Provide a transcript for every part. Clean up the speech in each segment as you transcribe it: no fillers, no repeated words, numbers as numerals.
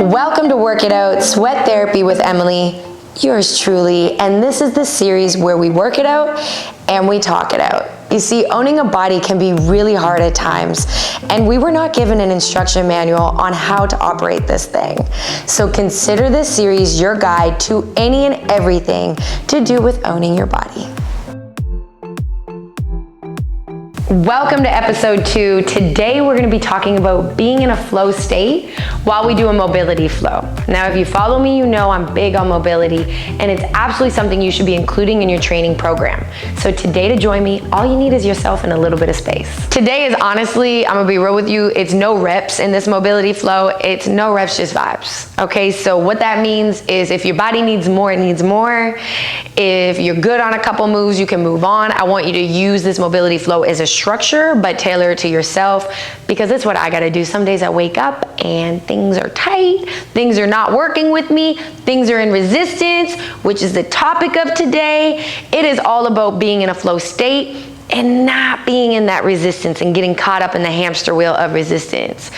Welcome to Work It Out, Sweat Therapy with Emily, yours truly, and this is the series where we work it out and we talk it out. You see, owning a body can be really hard at times, and we were not given an instruction manual on how to operate this thing. So consider this series your guide to any and everything to do with owning your body. Welcome to episode 2. Today we're going to be talking about being in a flow state while we do a mobility flow. Now, if you follow me, you know I'm big on mobility, and it's absolutely something you should be including in your training program. So today, to join me, all you need is yourself and a little bit of space. Today is honestly, I'm gonna be real with you, it's no reps in this mobility flow. It's no reps, just vibes. Okay, so what that means is if your body needs more, it needs more. If you're good on a couple moves, you can move on. I want you to use this mobility flow as a structure, but tailor it to yourself, because it's what I gotta do. Some days I wake up and things are tight, things are not working with me, things are in resistance, which is the topic of today. It is all about being in a flow state and not being in that resistance and getting caught up in the hamster wheel of resistance.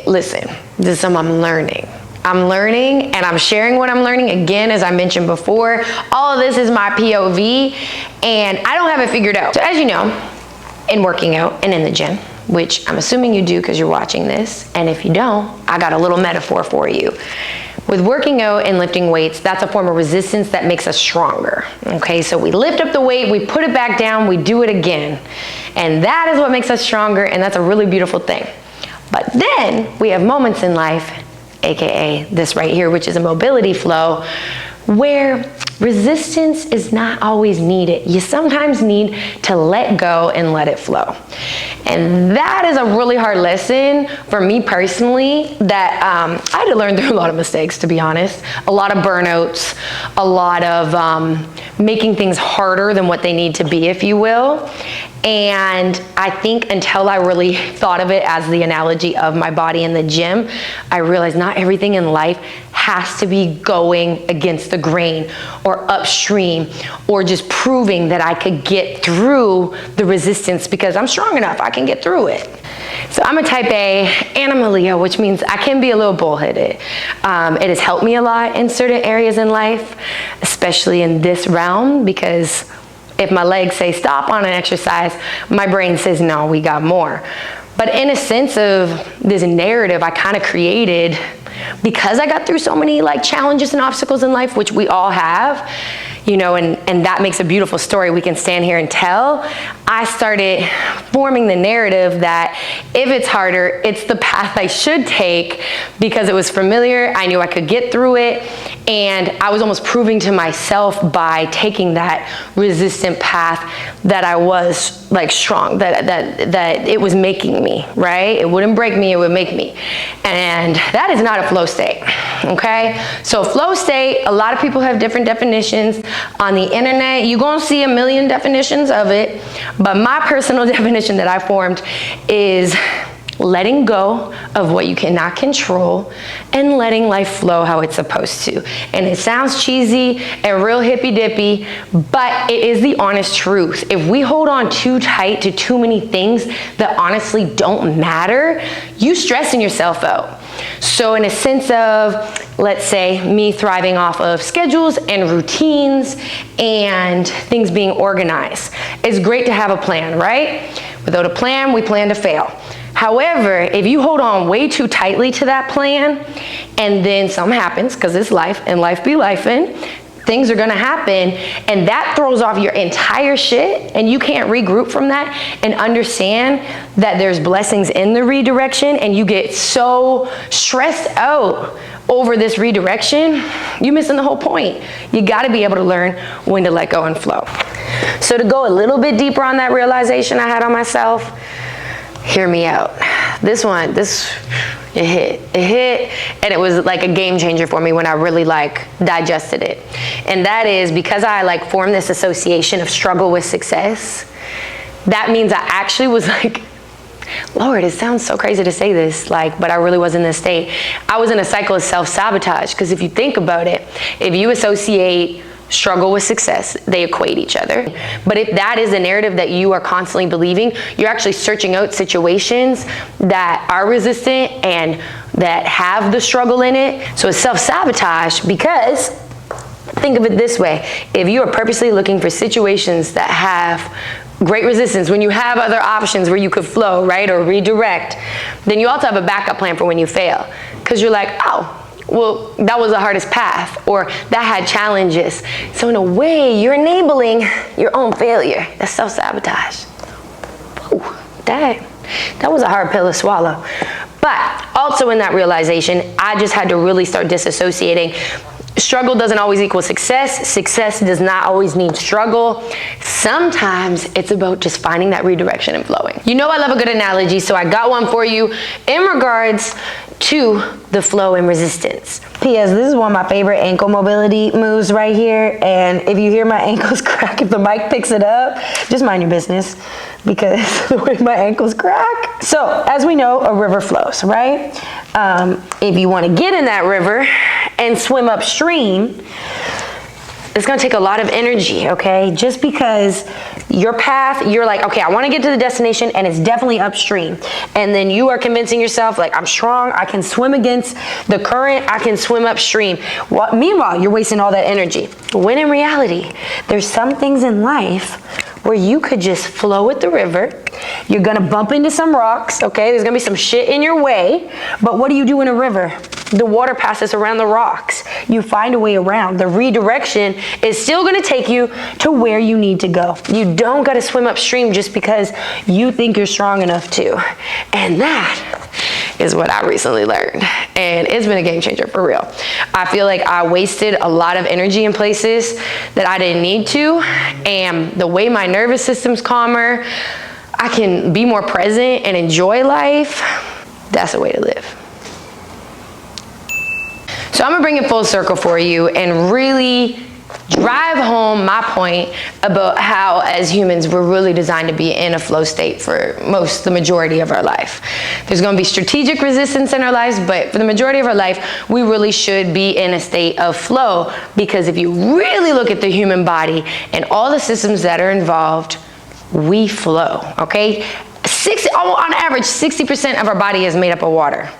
Listen, this is something I'm learning. I'm learning and I'm sharing what I'm learning. Again, as I mentioned before, all of this is my POV and I don't have it figured out. So as you know, in working out and in the gym, which I'm assuming you do because you're watching this, and if you don't, I got a little metaphor for you. With working out and lifting weights, that's a form of resistance that makes us stronger. Okay, so we lift up the weight, we put it back down, we do it again. And that is what makes us stronger, and that's a really beautiful thing. But then we have moments in life, AKA this right here, which is a mobility flow, where resistance is not always needed. You sometimes need to let go and let it flow. And that is a really hard lesson for me personally that I had to learn through a lot of mistakes, to be honest. A lot of burnouts, a lot of making things harder than what they need to be, if you will. And I think until I really thought of it as the analogy of my body in the gym, I realized not everything in life has to be going against the grain or upstream or just proving that I could get through the resistance because I'm strong enough, I can get through it. So I'm a type A and I'm a Leo, which means I can be a little bullheaded. It has helped me a lot in certain areas in life, especially in this realm, because if my legs say stop on an exercise, my brain says, no, we got more. But in a sense of this narrative I kind of created, because I got through so many challenges and obstacles in life, which we all have, you know, and that makes a beautiful story we can stand here and tell. I started forming the narrative that if it's harder, it's the path I should take because it was familiar. I knew I could get through it. And I was almost proving to myself by taking that resistant path that I was strong, that it was making me, right? It wouldn't break me, it would make me. And that is not a flow state, okay? So flow state, a lot of people have different definitions. On the internet, you're gonna see a million definitions of it, but my personal definition that I formed is letting go of what you cannot control and letting life flow how it's supposed to. And it sounds cheesy and real hippy-dippy, but it is the honest truth. If we hold on too tight to too many things that honestly don't matter, you stressing yourself out. So in a sense of, let's say, me thriving off of schedules and routines and things being organized, it's great to have a plan, right? Without a plan, we plan to fail. However, if you hold on way too tightly to that plan and then something happens, because it's life and life be lifing, things are gonna happen, and that throws off your entire shit and you can't regroup from that and understand that there's blessings in the redirection, and you get so stressed out over this redirection, you're missing the whole point. You gotta be able to learn when to let go and flow. So to go a little bit deeper on that realization I had on myself, hear me out. It hit, and it was like a game changer for me when I really digested it. And that is because I formed this association of struggle with success. That means I actually was Lord, it sounds so crazy to say this, but I really was in this state. I was in a cycle of self-sabotage, because if you think about it, if you associate struggle with success. They equate each other. But if that is the narrative that you are constantly believing, you're actually searching out situations that are resistant and that have the struggle in it. So it's self-sabotage, because think of it this way. If you are purposely looking for situations that have great resistance, when you have other options where you could flow, right, or redirect, then you also have a backup plan for when you fail. Because you're like, oh, well, that was the hardest path, or that had challenges. So in a way, you're enabling your own failure. That's self-sabotage. Ooh, that was a hard pill to swallow. But also in that realization, I just had to really start disassociating. Struggle doesn't always equal success. Success does not always need struggle. Sometimes it's about just finding that redirection and flowing. You know I love a good analogy, so I got one for you in regards to the flow and resistance. P.S. This is one of my favorite ankle mobility moves right here, and if you hear my ankles crack, if the mic picks it up, just mind your business, because the way my ankles crack. So, as we know, a river flows, right? If you want to get in that river and swim upstream, it's going to take a lot of energy, okay? Just because your path, you're like, okay, I want to get to the destination and it's definitely upstream. And then you are convincing yourself, like, I'm strong, I can swim against the current, I can swim upstream. Meanwhile, you're wasting all that energy. When in reality, there's some things in life where you could just flow with the river. You're gonna bump into some rocks, okay? There's gonna be some shit in your way, but what do you do in a river? The water passes around the rocks. You find a way around. The redirection is still gonna take you to where you need to go. You don't gotta swim upstream just because you think you're strong enough to. And that is what I recently learned. And it's been a game changer for real. I feel like I wasted a lot of energy in places that I didn't need to. And the way my nervous system's calmer, I can be more present and enjoy life. That's the way to live. So I'm gonna bring it full circle for you and really drive home my point about how as humans we're really designed to be in a flow state for the majority of our life. There's going to be strategic resistance in our lives, but for the majority of our life we really should be in a state of flow, because if you really look at the human body and all the systems that are involved, we flow, okay? On average 60% of our body is made up of water.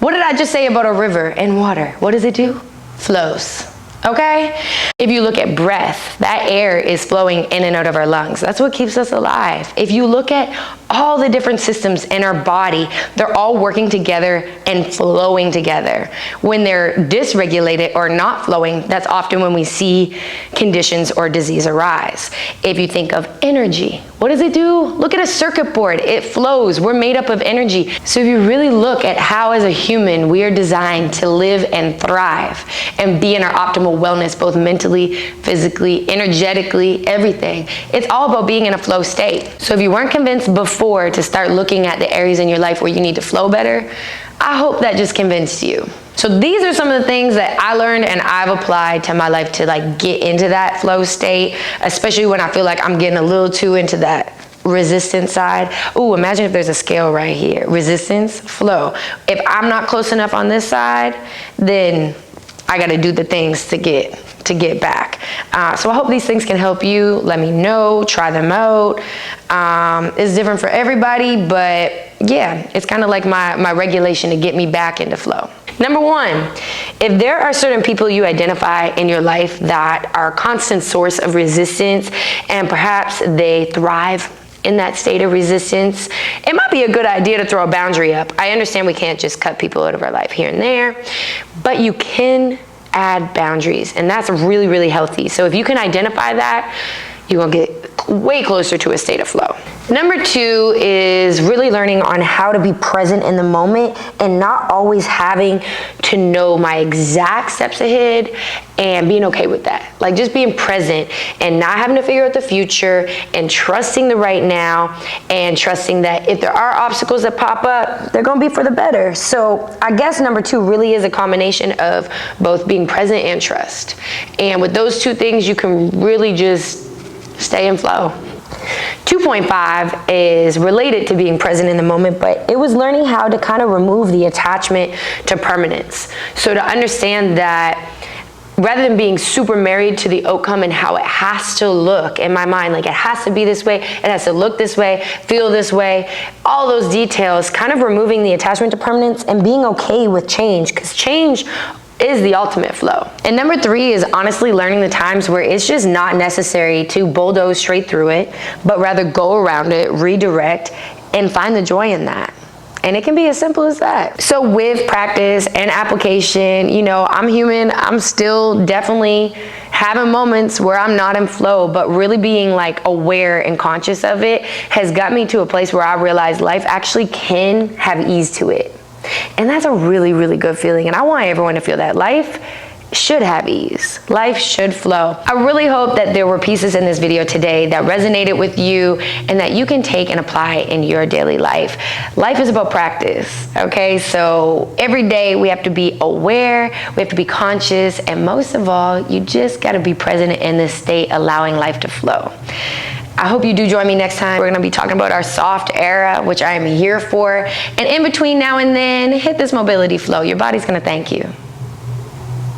What did I just say about a river and water? What does it do? Flows. Okay? If you look at breath, that air is flowing in and out of our lungs. That's what keeps us alive. If you look at all the different systems in our body, they're all working together and flowing together. When they're dysregulated or not flowing, that's often when we see conditions or disease arise. If you think of energy, what does it do? Look at a circuit board. It flows. We're made up of energy. So if you really look at how as a human we are designed to live and thrive and be in our optimal wellness, both mentally, physically, energetically, everything, it's all about being in a flow state. So if you weren't convinced before to start looking at the areas in your life where you need to flow better, I hope that just convinced you. So these are some of the things that I learned and I've applied to my life to like get into that flow state, especially when I feel like I'm getting a little too into that resistance side. Ooh, imagine if there's a scale right here. Resistance, flow. If I'm not close enough on this side, then I got to do the things to get back. So I hope these things can help you. Let me know, try them out. It's different for everybody, but yeah, it's kind of like my regulation to get me back into flow. Number one, if there are certain people you identify in your life that are a constant source of resistance and perhaps they thrive in that state of resistance, it might be a good idea to throw a boundary up. I understand we can't just cut people out of our life here and there, but you can add boundaries, and that's really, really healthy. So if you can identify that, you're gonna get way closer to a state of flow. Number two is really learning on how to be present in the moment and not always having to know my exact steps ahead, and being okay with that. Like just being present and not having to figure out the future and trusting the right now and trusting that if there are obstacles that pop up, they're gonna be for the better. So I guess number two really is a combination of both being present and trust. And with those two things, you can really just stay in flow. 2.5 is related to being present in the moment, but it was learning how to kind of remove the attachment to permanence. So to understand that rather than being super married to the outcome and how it has to look in my mind, like it has to be this way, it has to look this way, feel this way, all those details, kind of removing the attachment to permanence and being okay with change, because change is the ultimate flow. And number 3 is honestly learning the times where it's just not necessary to bulldoze straight through it, but rather go around it, redirect, and find the joy in that. And it can be as simple as that. So with practice and application, you know, I'm human. I'm still definitely having moments where I'm not in flow, but really being like aware and conscious of it has got me to a place where I realize life actually can have ease to it. And that's a really, really good feeling. And I want everyone to feel that. Life should have ease. Life should flow. I really hope that there were pieces in this video today that resonated with you and that you can take and apply in your daily life. Life is about practice, okay? So every day we have to be aware, we have to be conscious, and most of all, you just gotta be present in this state, allowing life to flow. I hope you do join me next time. We're gonna be talking about our soft era, which I am here for. And in between now and then, hit this mobility flow. Your body's gonna thank you.